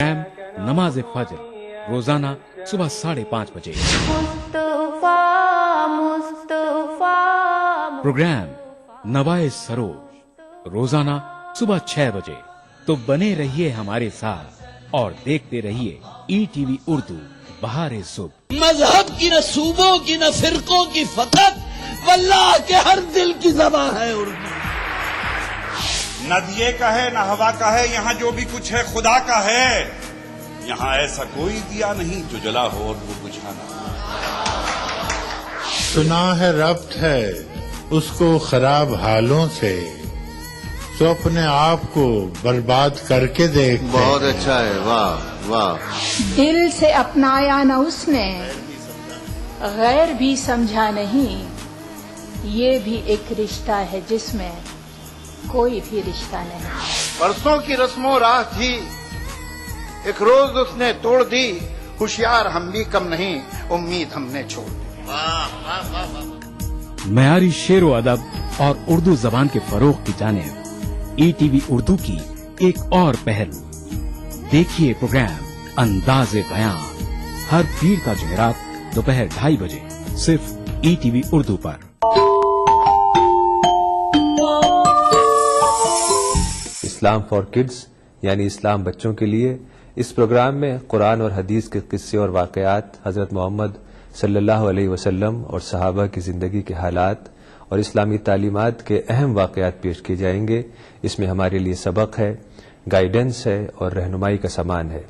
नमाज फजर रोजाना सुबह 5:30 बजे। मुस्तफा मुस्तफा प्रोग्राम नवाए सरोज रोजाना सुबह 6 बजे। तो बने रहिए हमारे साथ और देखते रहिए ETV उर्दू बहारे सुबह। मजहब की न सूबों की न फिरकों की फकत वल्लाह के हर दिल की ज़बां है उर्दू। न दिए का है न हवा का है, यहाँ जो भी कुछ है खुदा का है। यहाँ ऐसा कोई दिया नहीं जो जला हो और वो बुझा ना हो। सुना है रब्त है उसको खराब हालों से, तो अपने आप को बर्बाद करके देख। बहुत अच्छा है, वाह वाह। दिल से अपनाया न उसने, गैर भी समझा नहीं। ये भी एक रिश्ता है जिसमें कोई भी रिश्ता नहीं। परसों की रस्मों राह थी, एक रोज उसने तोड़ दी। होशियार हम भी कम नहीं, उम्मीद हमने छोड़ दी। मयारी शेर व अदब और उर्दू जबान के फरोग की जानिब ETV उर्दू की एक और पहल। देखिए प्रोग्राम अंदाज़े बयां हर पीर का जुमेरात दोपहर 2:30 बजे सिर्फ ETV उर्दू पर। इस्लाम फॉर किड्स यानी इस्लाम बच्चों के लिए, इस प्रोग्राम में कुरान और हदीस के किस्से और वाक़यात, हज़रत मोहम्मद सल्लल्लाहु अलैहि वसल्लम और सहाबा की ज़िंदगी के हालात और इस्लामी तालीमात के अहम वाक़यात पेश किए जाएंगे। इसमें हमारे लिए सबक है, गाइडेंस है और रहनुमाई का सामान है।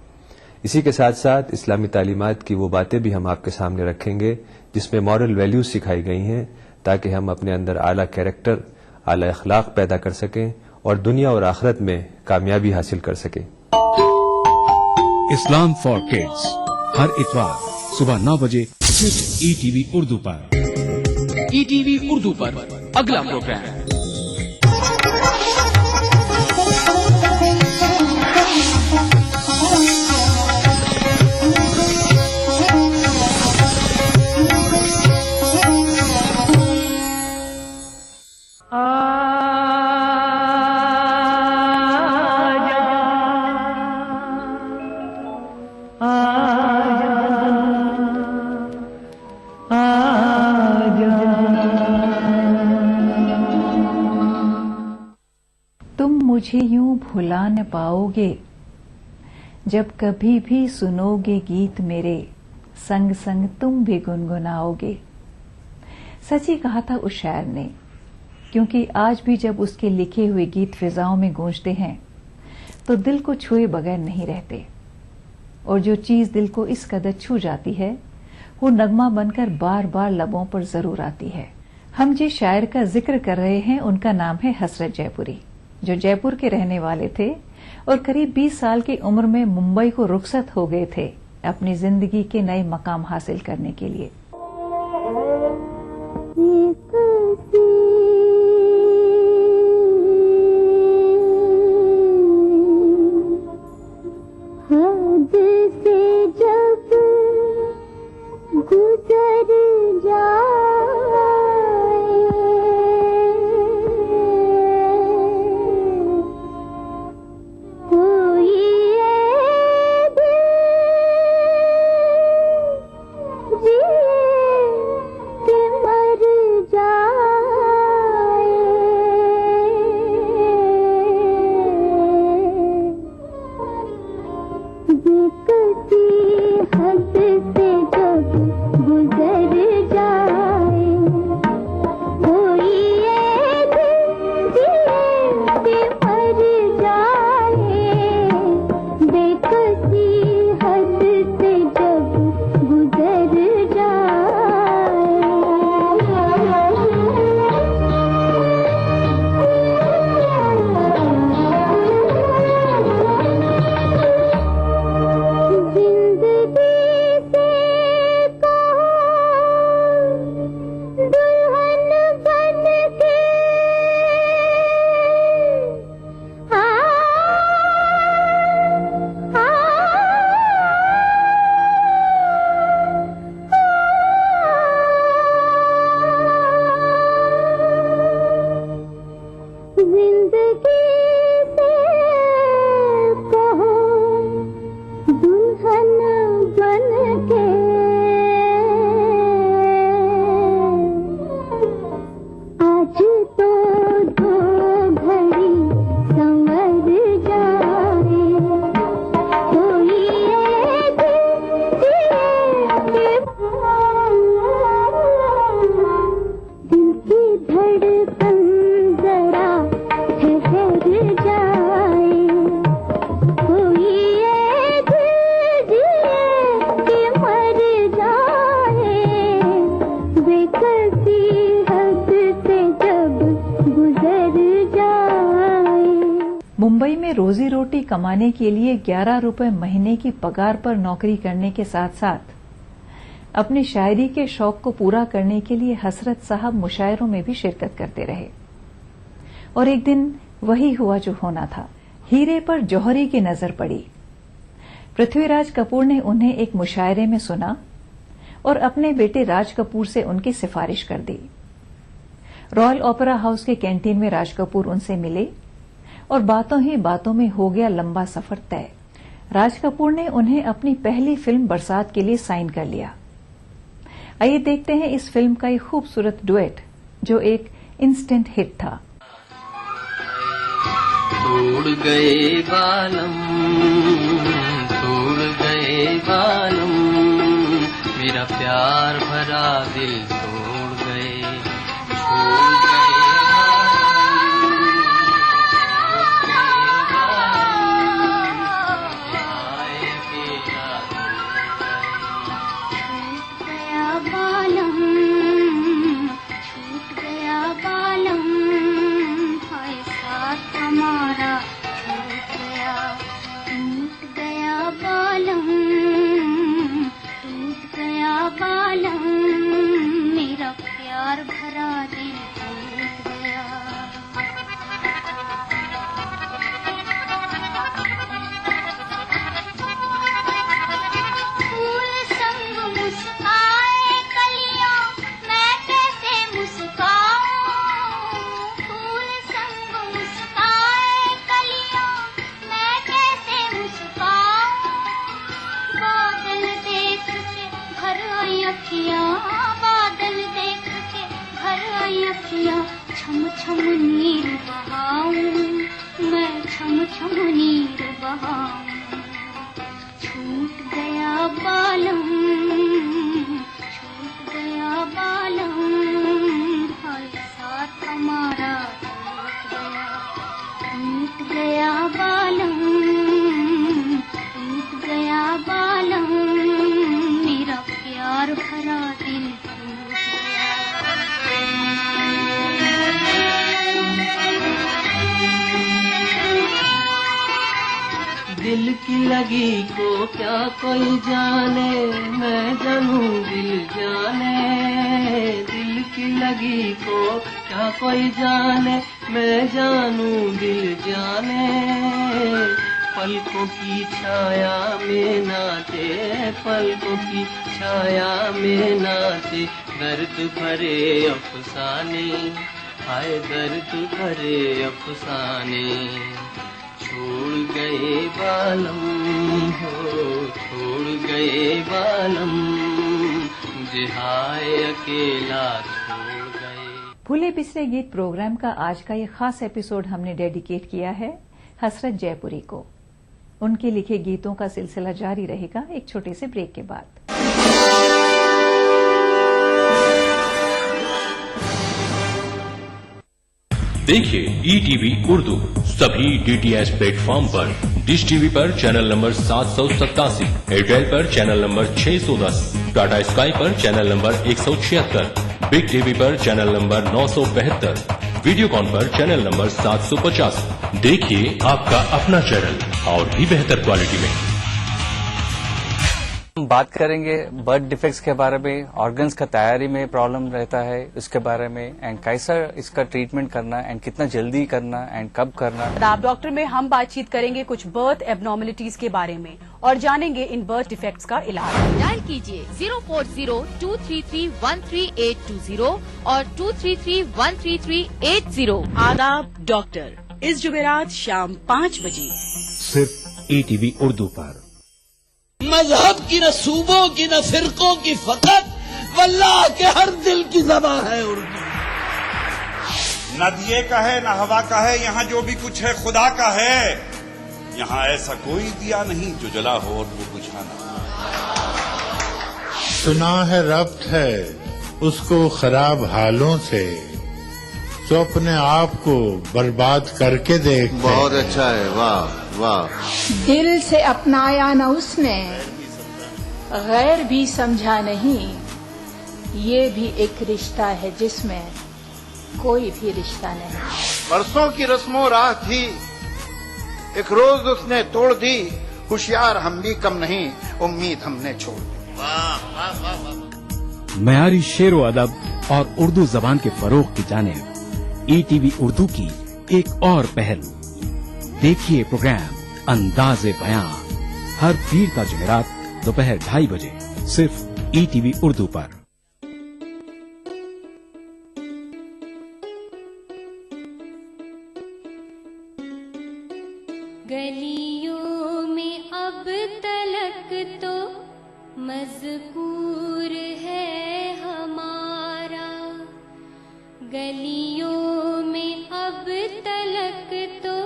इसी के साथ साथ इस्लामी तालीमात की वो बातें भी हम आपके सामने रखेंगे जिसमें मॉरल वैल्यूज सिखाई गई हैं, ताकि हम अपने अंदर आला कैरेक्टर, आला अखलाक पैदा कर सकें और दुनिया और आखिरत में कामयाबी हासिल कर सकें। इस्लाम फॉर किड्स हर इतवार सुबह 9 बजे सिर्फ ETV उर्दू पर। ETV उर्दू पर अगला प्रोग्राम मुझे यूं भुला न पाओगे, जब कभी भी सुनोगे गीत मेरे, संग संग तुम भी गुनगुनाओगे। सच ही कहा था उस शायर ने, क्योंकि आज भी जब उसके लिखे हुए गीत फिजाओं में गूंजते हैं तो दिल को छुए बगैर नहीं रहते। और जो चीज दिल को इस कदर छू जाती है वो नगमा बनकर बार बार लबों पर जरूर आती है। हम जिस शायर का जिक्र कर रहे हैं उनका नाम है हसरत जयपुरी, जो जयपुर के रहने वाले थे और करीब 20 साल की उम्र में मुंबई को रुखसत हो गए थे अपनी जिंदगी के नए मकाम हासिल करने के लिए। में रोजी रोटी कमाने के लिए 11 रुपए महीने की पगार पर नौकरी करने के साथ साथ अपनी शायरी के शौक को पूरा करने के लिए हसरत साहब मुशायरों में भी शिरकत करते रहे। और एक दिन वही हुआ जो होना था। हीरे पर जौहरी की नजर पड़ी। पृथ्वीराज कपूर ने उन्हें एक मुशायरे में सुना और अपने बेटे राज कपूर से उनकी सिफारिश कर दी। रॉयल ओपेरा हाउस के कैंटीन में राज कपूर उनसे मिले और बातों ही बातों में हो गया लंबा सफर तय। राज कपूर ने उन्हें अपनी पहली फिल्म बरसात के लिए साइन कर लिया। आइए देखते हैं इस फिल्म का एक खूबसूरत डुएट जो एक इंस्टेंट हिट था। तोड़ गए बालम, तोड़ गए बालम, मेरा प्यार भरा दिल तोड़ गए, छोड़ गए बालम, छूट गया बालम, हाय साथ हमारा छूट गया, टूट गया बालम, टूट गया बालम, मेरा प्यार भरा दिल टूट गया। फूल संग मुस्काए कलियां, मैं कैसे मुस्काऊं, फूल संग मुस्काए कलियां, मैं कैसे मुस्काऊं, बादल देख के भर आई अखियां, बादल देख के भर आई अखियां, छम छम नीर बहाऊं, मैं छम छम नीर बहाऊं, छूट गया बालम, छूट गया बालम, हाय साथ हमारा टूट गया बालम, टूट गया बालम, मेरा प्यार भरा दिल टूट गया। दिल की लगी को क्या कोई जाने, मैं जानूं दिल जाने, दिल की लगी को क्या कोई जाने, मैं जानूं दिल जाने, पलकों की छाया में नाचे, पलकों की छाया में नाचे, दर्द भरे अफसाने, हाय दर्द भरे अफसाने, छोड़ गए बालम हो, छोड़ गए बालम, मुझे हाय अकेला छोड़ गए। भूले बिसरे गीत प्रोग्राम का आज का ये खास एपिसोड हमने डेडिकेट किया है हसरत जयपुरी को। उनके लिखे गीतों का सिलसिला जारी रहेगा एक छोटे से ब्रेक के बाद। देखिए ETV उर्दू सभी DTH प्लेटफॉर्म पर, डिश टीवी पर चैनल नंबर 787, एयरटेल पर चैनल नंबर 610, टाटा स्काई पर चैनल नंबर 176, बिग टीवी पर चैनल नंबर 972, वीडियोकॉन पर चैनल नंबर 750। देखिए आपका अपना चैनल और भी बेहतर क्वालिटी में। हम बात करेंगे बर्थ डिफेक्ट्स के बारे में, ऑर्गन्स का तैयारी में प्रॉब्लम रहता है उसके बारे में, एंड कैसा इसका ट्रीटमेंट करना एंड कितना जल्दी करना एंड कब करना। आप डॉक्टर में हम बातचीत करेंगे कुछ बर्थ एबनॉर्मलिटीज के बारे में और जानेंगे इन बर्थ डिफेक्ट्स का इलाज। डायल कीजिए 040-233-13820 और 233-13380। आदाब डॉक्टर, इस जुमेरात शाम 5 बजे सिर्फ ETV उर्दू पर। मजहब की न सूबों की न फिरकों की फकत, वल्लाह के हर दिल की ज़बां है उर्दू। न दिए का है न हवा का है, यहाँ जो भी कुछ है खुदा का है। यहाँ ऐसा कोई दिया नहीं जो जला हो और वो बुझाना। सुना है रब्त है उसको खराब हालों से, जो अपने आप को बर्बाद करके देखते। बहुत अच्छा है, वाह वाह। दिल से अपनाया न उसने, गैर भी समझा नहीं, ये भी एक रिश्ता है जिसमें कोई भी रिश्ता नहीं। बरसों की रस्मों राह थी, एक रोज उसने तोड़ दी, होशियार हम भी कम नहीं, उम्मीद हमने छोड़ दी। मयारी शेर व अदब और उर्दू जबान के फरोग की जानिब ईटीवी उर्दू की एक और पहल। देखिए प्रोग्राम अंदाज़े बयां हर पीर का जुमेरात दोपहर 2:30 बजे सिर्फ ईटीवी उर्दू पर। गलियों में अब तलक तो मज़कूर है हमारा, गलियों में अब तलक तो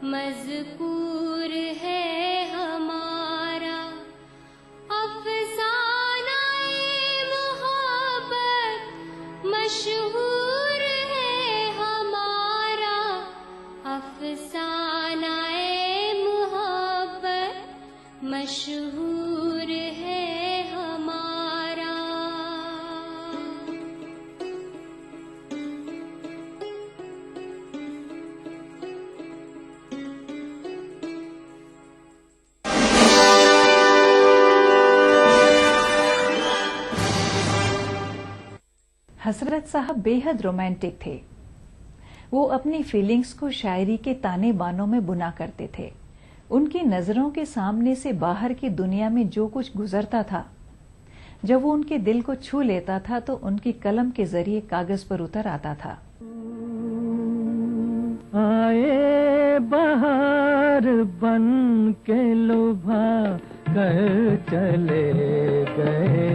मज़कूर है हमारा। अफ़साना-ए मोहब्बत मशहूर है हमारा, अफ़साना-ए मोहब्बत मशहूर है हमारा। हजरत साहब बेहद रोमांटिक थे। वो अपनी फीलिंग्स को शायरी के ताने बानों में बुना करते थे। उनकी नजरों के सामने से बाहर की दुनिया में जो कुछ गुजरता था, जब वो उनके दिल को छू लेता था तो उनकी कलम के जरिए कागज पर उतर आता था। आए बहार बन के लुभा कर चले गए,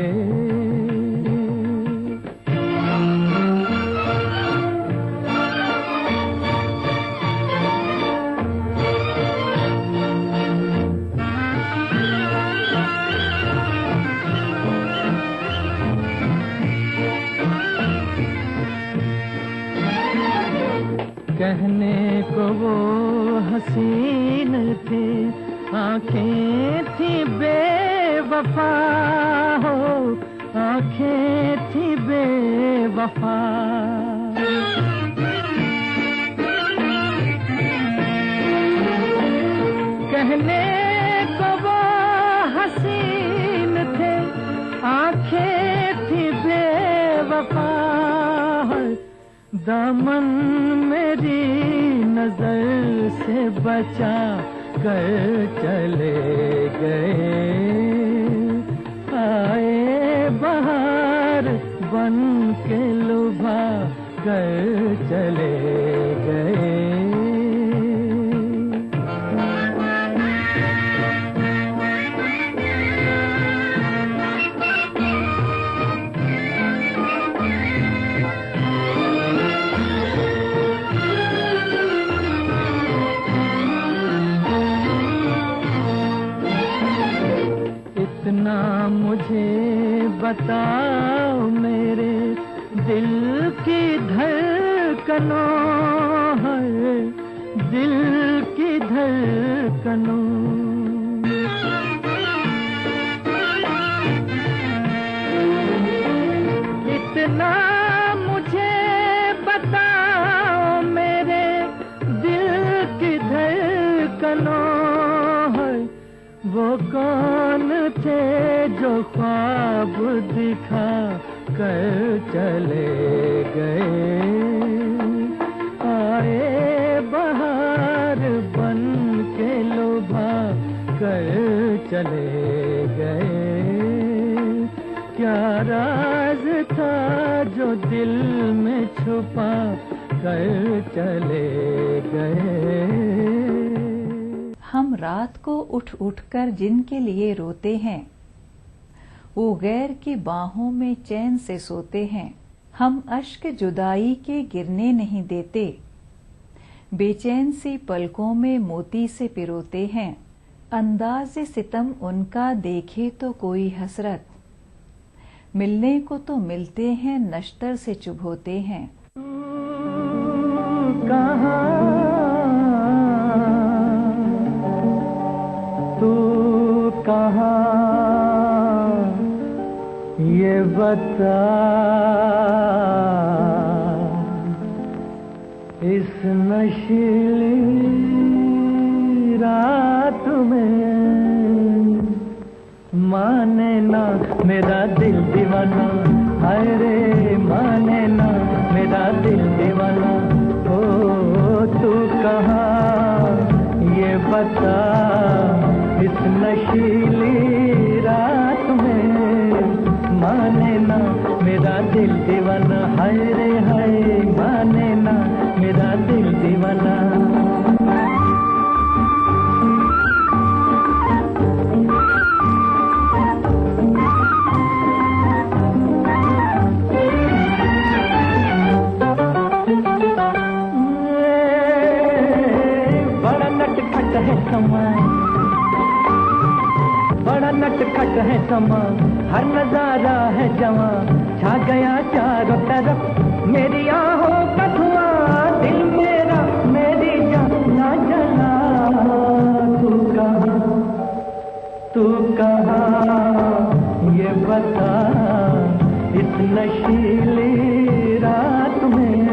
कहने को वो हसीन थे, आंखें थी बेवफा हो, आंखें थी बेवफा। कहने को वो हसीन थे, आंखें थी बेवफा। दामन मेरी नजर से बचा कर चले गए, आए बहार बन के लुभा कर चले गए। इतना मुझे बताओ मेरे दिल की धड़कनों है, दिल की धड़कनों। इतना मुझे बताओ मेरे दिल की धड़कनों है, वो कौन थे जो ख्वाब दिखा कर चले गए, आए बहार बन के लुभा कर चले गए। क्या राज था जो दिल में छुपा कर चले गए। हम रात को उठ उठकर जिनके लिए रोते हैं, वो गैर की बाहों में चैन से सोते हैं। हम अश्क जुदाई के गिरने नहीं देते, बेचैन सी पलकों में मोती से पिरोते हैं। अंदाज़े सितम उनका देखे तो कोई हसरत, मिलने को तो मिलते हैं नश्तर से चुभोते हैं। तू कहाँ ये बता, इस नशीली माने ना मेरा दिल दीवाना, हाय रे माने ना मेरा दिल दीवाना। ओ तू कहाँ ये बता इस नशीली रात में, माने ना मेरा दिल दीवाना, हाय रे हाय माने ना मेरा दिल दीवाना। है समा, बड़ा नटखट है समा, हर नजारा है जवां, छा गया चारों तरफ मेरी आहों का धुआं, दिल मेरा मेरी जान ना जला। तू कहाँ ये बता इस नशीली रात में,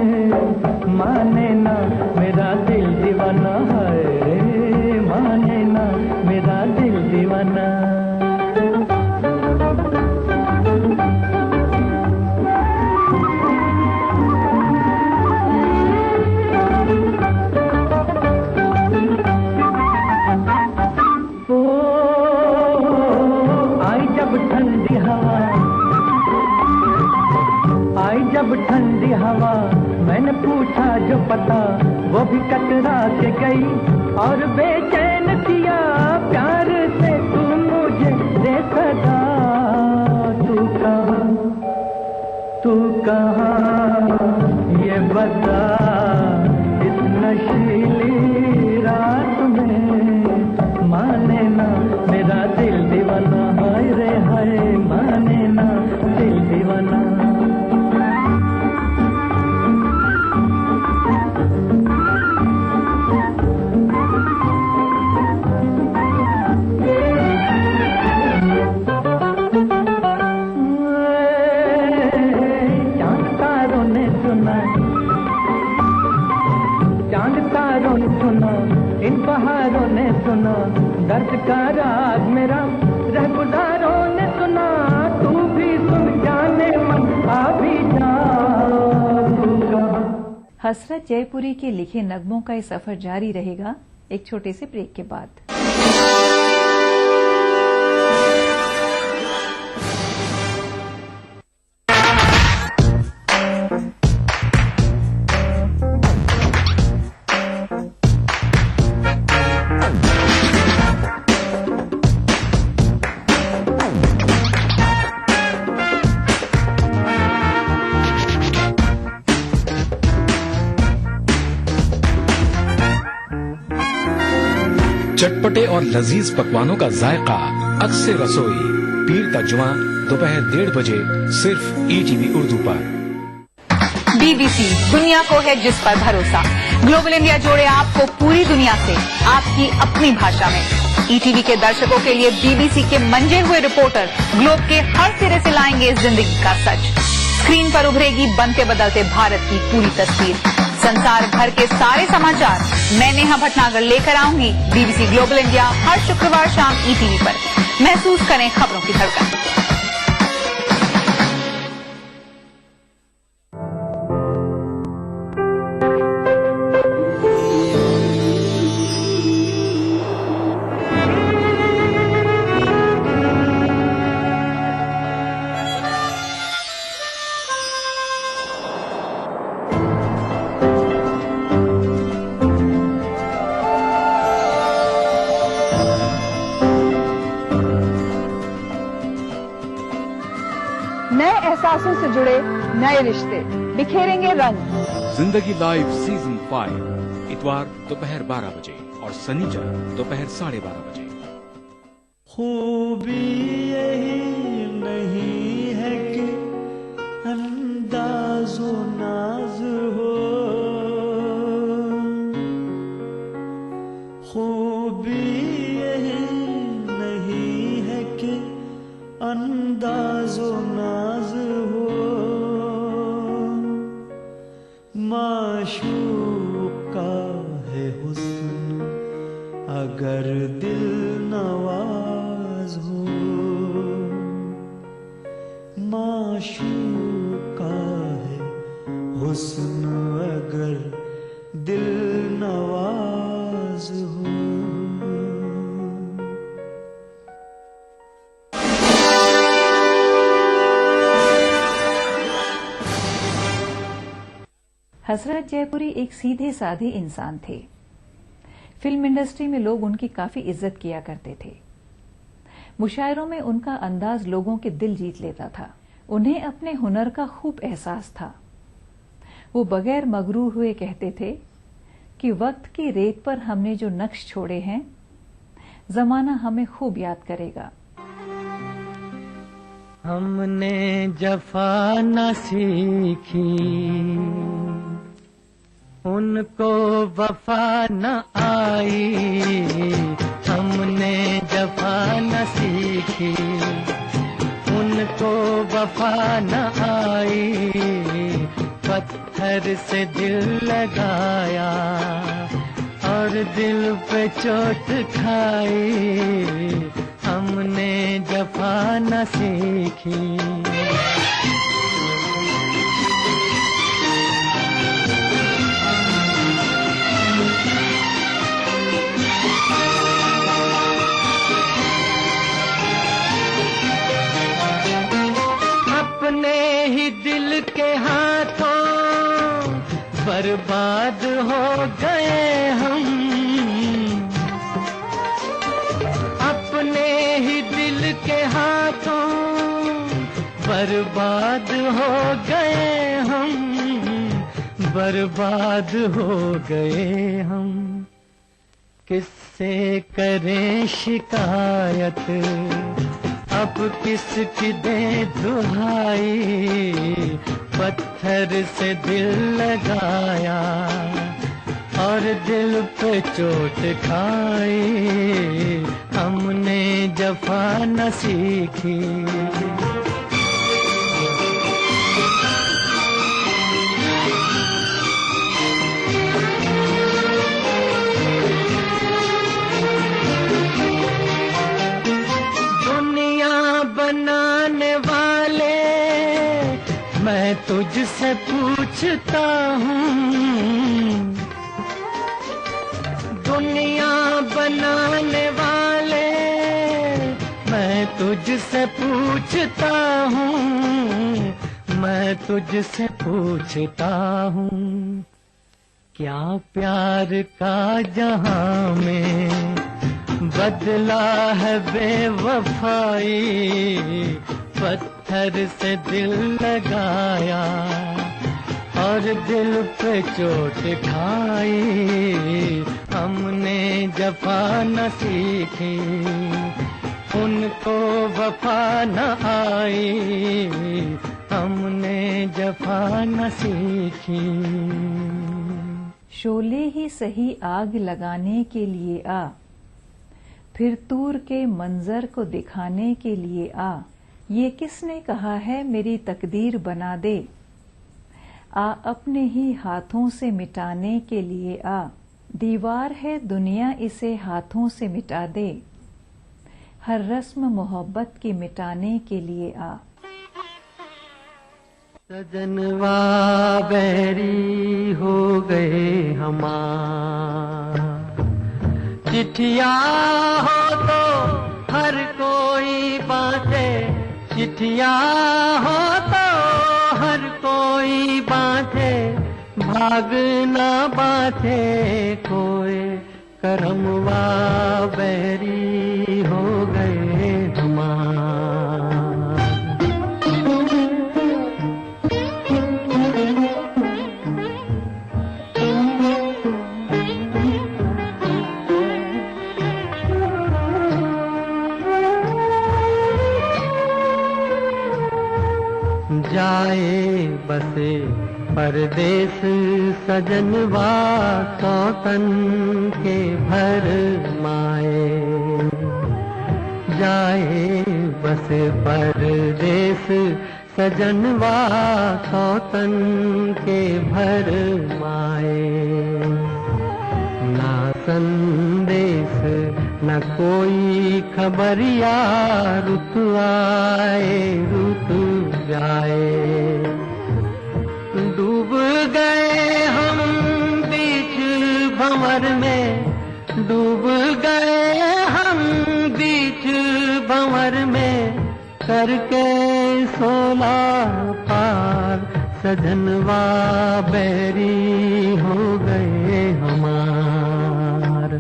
माने ना मेरा दिल दीवाना, है माने ना मेरा दिल दीवाना। ओ आई जब ठंडी हवा, आई जब ठंडी हवा, मैंने पूछा जो पता वो भी कतरा के गई, और बेचैन किया प्यार से तू मुझे दे सदा। तू कहाँ ये बता इस नशीली रात में, माने ना मेरा दिल दीवाना, हाय रे हाय माने ना दिल दीवाना। चांद तारों ने सुना, इन बहारों ने सुना, दर्द का राग मेरा रहगुजारों ने सुना, तू भी सुन जाने मन आ भी जा। हसरत जयपुरी के लिखे नगमों का ये सफर जारी रहेगा एक छोटे से ब्रेक के बाद। चटपटे और लजीज पकवानों का जायका अक्सर रसोई, पीर का जुमा दोपहर 1:30 बजे सिर्फ ईटीवी उर्दू पर। बीबीसी दुनिया को है जिस पर भरोसा। ग्लोबल इंडिया जोड़े आपको पूरी दुनिया से आपकी अपनी भाषा में। ईटीवी के दर्शकों के लिए बीबीसी के मंजे हुए रिपोर्टर ग्लोब के हर सिरे से लाएंगे जिंदगी का सच। स्क्रीन पर उभरेगी बनते बदलते भारत की पूरी तस्वीर। संसार भर के सारे समाचार मैं नेहा भटनागर लेकर आऊंगी बीबीसी ग्लोबल इंडिया हर शुक्रवार शाम ईटीवी पर। महसूस करें खबरों की धड़कन। नए एहसासों से जुड़े नए रिश्ते बिखेरेंगे रंग। जिंदगी लाइव सीजन 5 इतवार दोपहर 12 बजे और शनिचर दोपहर 12:30 बजे। खूबी यही नहीं है कि अंदाज़ो नाज हो, खूबी यही नहीं है कि अंदाज़ो नाज हो, माशूक का है हुस्न अगर दिल नवाज हो। हसरत जयपुरी एक सीधे साधे इंसान थे। फिल्म इंडस्ट्री में लोग उनकी काफी इज्जत किया करते थे। मुशायरों में उनका अंदाज लोगों के दिल जीत लेता था। उन्हें अपने हुनर का खूब एहसास था। वो बगैर मगरूर हुए कहते थे कि वक्त की रेत पर हमने जो नक्श छोड़े हैं, जमाना हमें खूब याद करेगा। हमने जफा न सीखी, उनको वफा न आई। हमने जफा न सीखी, उनको वफा न आई। पत्थर से दिल लगाया और दिल पे चोट खाई। हमने जफा न सीखी। अपने ही दिल के हाथों बर्बाद हो गए हम। अपने ही दिल के हाथों बर्बाद हो गए हम। बर्बाद हो गए हम। किससे करें शिकायत, अब किसकी दे दुहाई। पत्थर से दिल लगाया और दिल पे चोट खाई। हमने जफा न सीखी। बनाने वाले मैं तुझसे पूछता हूँ। दुनिया बनाने वाले मैं तुझसे पूछता हूँ। मैं तुझसे पूछता हूँ, क्या प्यार का जहां में बदला है बेवफाई। पत्थर से दिल लगाया और दिल पे चोट खाई। हमने जफा न सीखी, उनको वफा न आई। हमने जफा न सीखी। शोले ही सही आग लगाने के लिए आ, फिर तूर के मंजर को दिखाने के लिए आ। ये किसने कहा है मेरी तकदीर बना दे। आ अपने ही हाथों से मिटाने के लिए आ। दीवार है दुनिया इसे हाथों से मिटा दे। हर रस्म मोहब्बत की मिटाने के लिए आ। सजनवा बैरी हो गए हमार। चिट्ठिया हो तो हर कोई बांटे। चिट्ठिया हो तो हर कोई बांटे। भागना बांटे कोई करमवा बैरी हो गए हमार। जाए बसे परदेस सजनवा सौतन के भर माए। जाए बसे परदेस सजनवा सौतन के भर माए। ना संदेश न कोई खबरिया, रुत आए रुत जाए। डूब गए हम बीच भंवर में। डूब गए हम बीच भंवर में। करके 16 पार सजनवा बैरी हो गए हमार।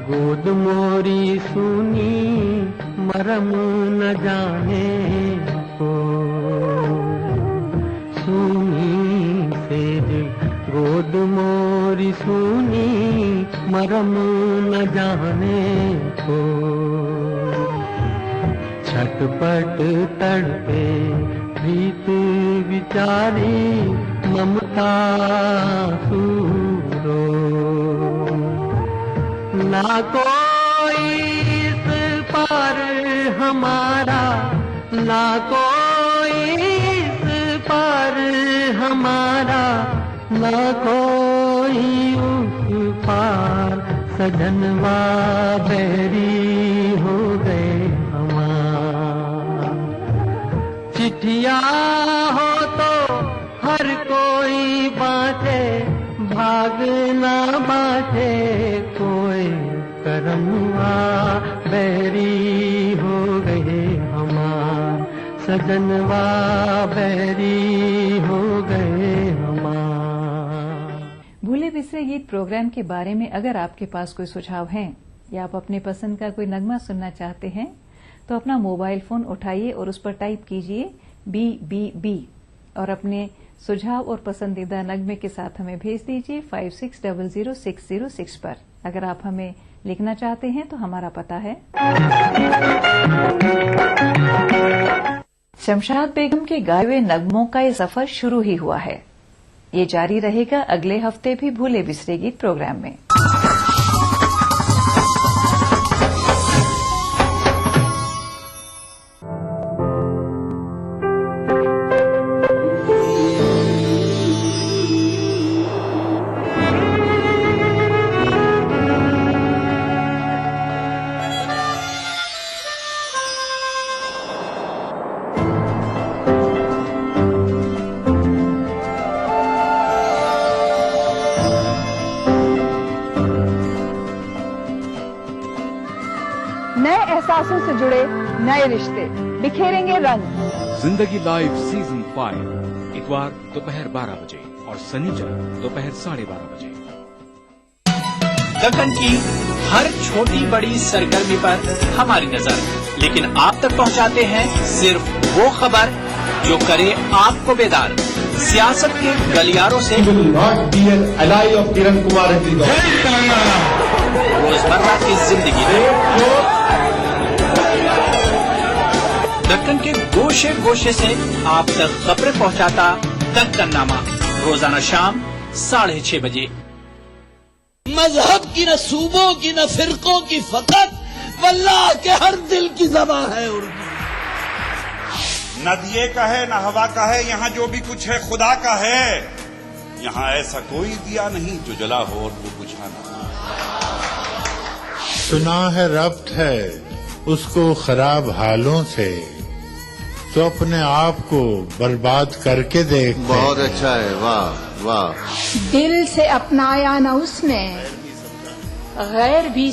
गोद मोरी सुनी मरम न जाने को, सुनी सेज गोद मोरी सुनी मरम न जाने को, छटपट तड़पे प्रीत विचारी ममता सूरो, ना कोई इस पार हमारा, ना कोई इस पार हमारा, ना कोई उस पार, सजनवा बैरी हो गए हमार। चिट्ठिया हो तो हर कोई बाटे, भाग ना बाटे कोई, करमुआ बैरी हो गए हमार, सजनवा बैरी हो गए हमार। भूले बिसरे गीत प्रोग्राम के बारे में अगर आपके पास कोई सुझाव हैं या आप अपने पसंद का कोई नगमा सुनना चाहते हैं तो अपना मोबाइल फोन उठाइए और उस पर टाइप कीजिए BBB और अपने सुझाव और पसंदीदा नगमे के साथ हमें भेज दीजिए 56000606 पर। अगर आप हमें लिखना चाहते हैं तो हमारा पता है शमशाद बेगम के गाए हुए नगमों का ये सफर शुरू ही हुआ है। ये जारी रहेगा अगले हफ्ते भी भूले बिसरे गीत प्रोग्राम में। नए एहसासों से जुड़े नए रिश्ते बिखेरेंगे रंग। जिंदगी लाइव सीजन 5 इतवार दोपहर 12 बजे और शनिचर दोपहर 12:30 बजे। दक्कन की हर छोटी बड़ी सरगर्मी पर हमारी नजर, लेकिन आप तक पहुंचाते हैं सिर्फ वो खबर जो करे आपको बेदार। सियासत के गलियारों से रोजमर्रा की जिंदगी में दक्कन के गोशे गोशे से आप तक खबरें पहुंचाता दक्कननामा, रोजाना शाम 6:30 बजे। मजहब की न सूबों की न फिरकों की फकत, वल्लाह के हर दिल की ज़बां है उर्दू। न दिए का है न हवा का है, यहाँ जो भी कुछ है खुदा का है। यहाँ ऐसा कोई दिया नहीं जो जला हो और वो बुझा ना। सुना है रब्त है उसको खराब हालों से, तो अपने आप को बर्बाद करके देख। बहुत अच्छा है, वाह वाह। दिल से अपनाया न उसने, गैर भी